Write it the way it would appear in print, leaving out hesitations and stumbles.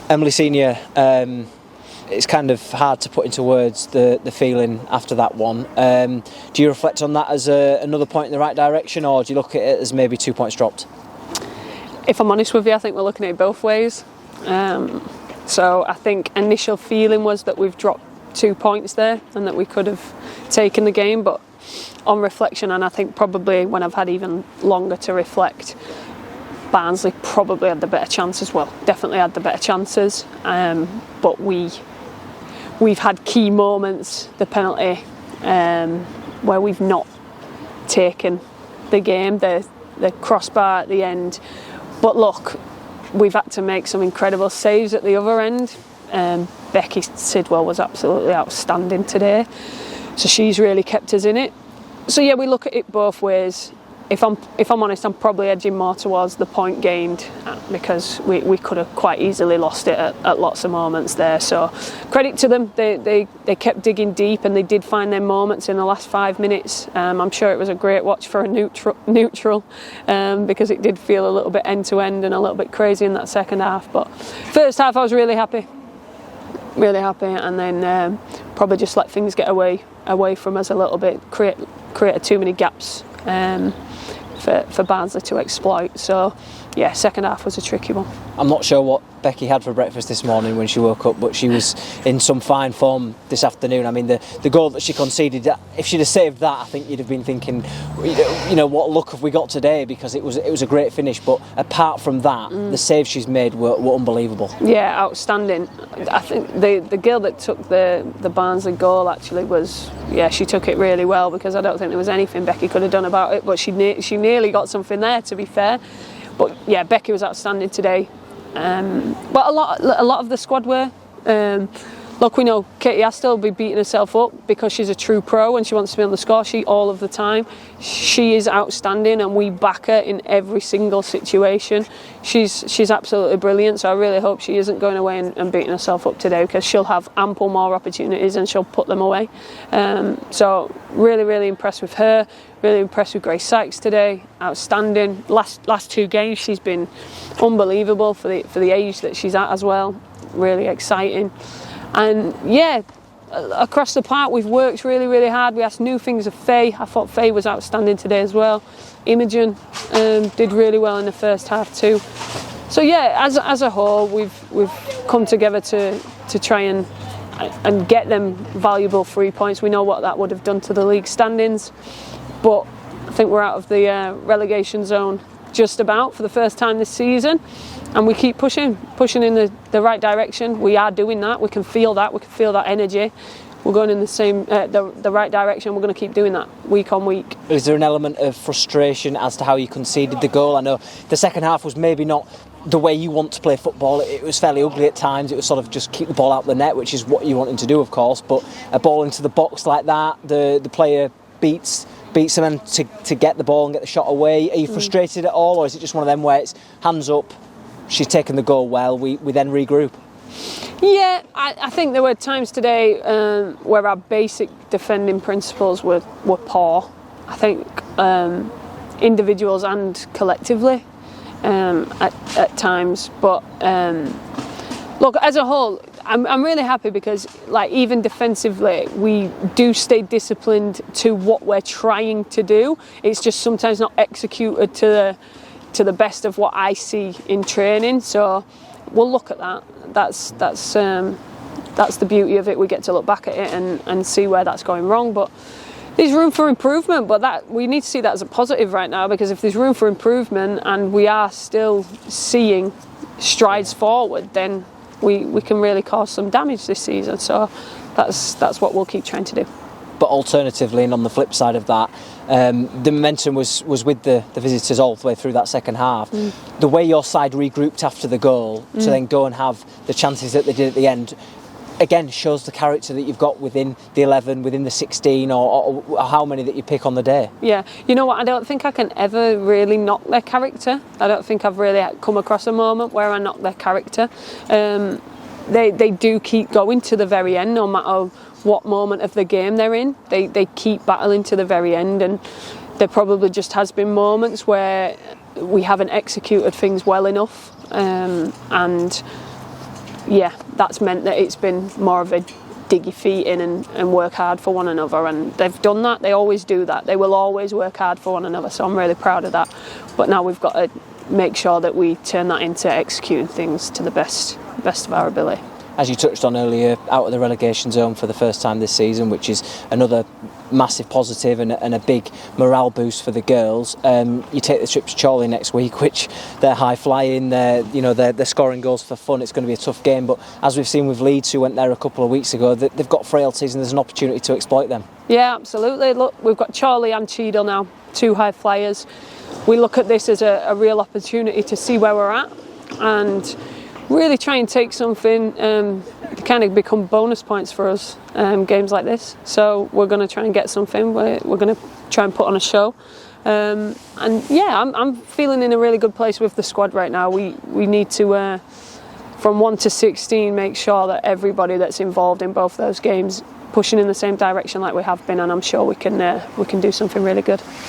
Emily Senior, it's kind of hard to put into words the feeling after that one. Do you reflect on that as another point in the right direction, or do you look at it as maybe 2 points dropped? If I'm honest with you, I think we're looking at it both ways. So I think initial feeling was that we've dropped 2 points there and that we could have taken the game, but on reflection, and I think probably when I've had even longer to reflect, Barnsley probably had the better chance as well. Definitely had the better chances, but we've had key moments, the penalty, where we've not taken the game, the crossbar at the end. But look, we've had to make some incredible saves at the other end. Becky Sidwell was absolutely outstanding today, so she's really kept us in it. So yeah, we look at it both ways. If I'm honest, I'm probably edging more towards the point gained, because we could have quite easily lost it at lots of moments there. So credit to them, they kept digging deep and they did find their moments in the last 5 minutes. I'm sure it was a great watch for a neutral, because it did feel a little bit end to end and a little bit crazy in that second half. But first half I was really happy, and then probably just let things get away from us a little bit, created too many gaps for Barnsley to exploit. So yeah, second half was a tricky one. I'm not sure what Becky had for breakfast this morning when she woke up, but she was in some fine form this afternoon. I mean, the goal that she conceded, if she'd have saved that, I think you'd have been thinking, what luck have we got today, because it was a great finish. But apart from that, the saves she's made were unbelievable. Yeah, outstanding. I think the girl that took the Barnsley goal actually was, she took it really well, because I don't think there was anything Becky could have done about it, but she nearly got something there, to be fair. But yeah, Becky was outstanding today. But a lot of the squad were. Look, we know Katie Astle will be beating herself up because she's a true pro and she wants to be on the score sheet all of the time. She is outstanding and we back her in every single situation. She's absolutely brilliant, so I really hope she isn't going away and beating herself up today, because she'll have ample more opportunities and she'll put them away. So really, really impressed with her. Really impressed with Grace Sykes today. Outstanding. Last 2 games she's been unbelievable for the age that she's at as well. Really exciting. And yeah, across the park we've worked really, really hard. We asked new things of Faye. I thought Faye was outstanding today as well. Imogen did really well in the first half too. So yeah, as a whole, we've come together to try and get them valuable 3 points. We know what that would have done to the league standings, but I think we're out of the relegation zone just about for the first time this season, and we keep pushing in the right direction. We are doing that. We can feel that energy. We're going in the right direction. We're going to keep doing that week on week. Is there an element of frustration as to how you conceded the goal? I know the second half was maybe not the way you want to play football. It was fairly ugly at times. It was sort of just keep the ball out the net, which is what you wanted to do, of course. But a ball into the box like that, the player beats them and to get the ball and get the shot away. Are you frustrated at all, or is it just one of them where it's hands up, she's taken the goal well, we then regroup? Yeah, I think there were times today where our basic defending principles were poor. I think individuals and collectively at times. But look, as a whole, I'm really happy because, like, even defensively, we do stay disciplined to what we're trying to do. It's just sometimes not executed to the best of what I see in training. So we'll look at that. That's the beauty of it. We get to look back at it and see where that's going wrong. But there's room for improvement. But that we need to see that as a positive right now, because if there's room for improvement and we are still seeing strides forward, then we can really cause some damage this season. So that's what we'll keep trying to do. But alternatively, and on the flip side of that, the momentum was with the visitors all the way through that second half. The way your side regrouped after the goal to then go and have the chances that they did at the end, again, shows the character that you've got within the 11, within the 16, or how many that you pick on the day. Yeah, you know what, I don't think I can ever really knock their character. I don't think I've really come across a moment where I knock their character. They do keep going to the very end, no matter what moment of the game they're in. They keep battling to the very end, and there probably just has been moments where we haven't executed things well enough, and that's meant that it's been more of a dig your feet in and work hard for one another, and they've done that. They always do that. They will always work hard for one another, so I'm really proud of that. But now we've got to make sure that we turn that into executing things to the best of our ability. As you touched on earlier, out of the relegation zone for the first time this season, which is another massive positive and a big morale boost for the girls. You take the trip to Chorley next week, which they're high flying, they're scoring goals for fun. It's going to be a tough game, but as we've seen with Leeds, who went there a couple of weeks ago, they've got frailties and there's an opportunity to exploit them. Yeah, absolutely. Look, we've got Chorley and Cheadle now, two high flyers. We look at this as a real opportunity to see where we're at and really try and take something to kind of become bonus points for us, games like this. So we're going to try and get something. We're going to try and put on a show. I'm feeling in a really good place with the squad right now. We need to, from 1 to 16, make sure that everybody that's involved in both those games pushing in the same direction like we have been, and I'm sure we can do something really good.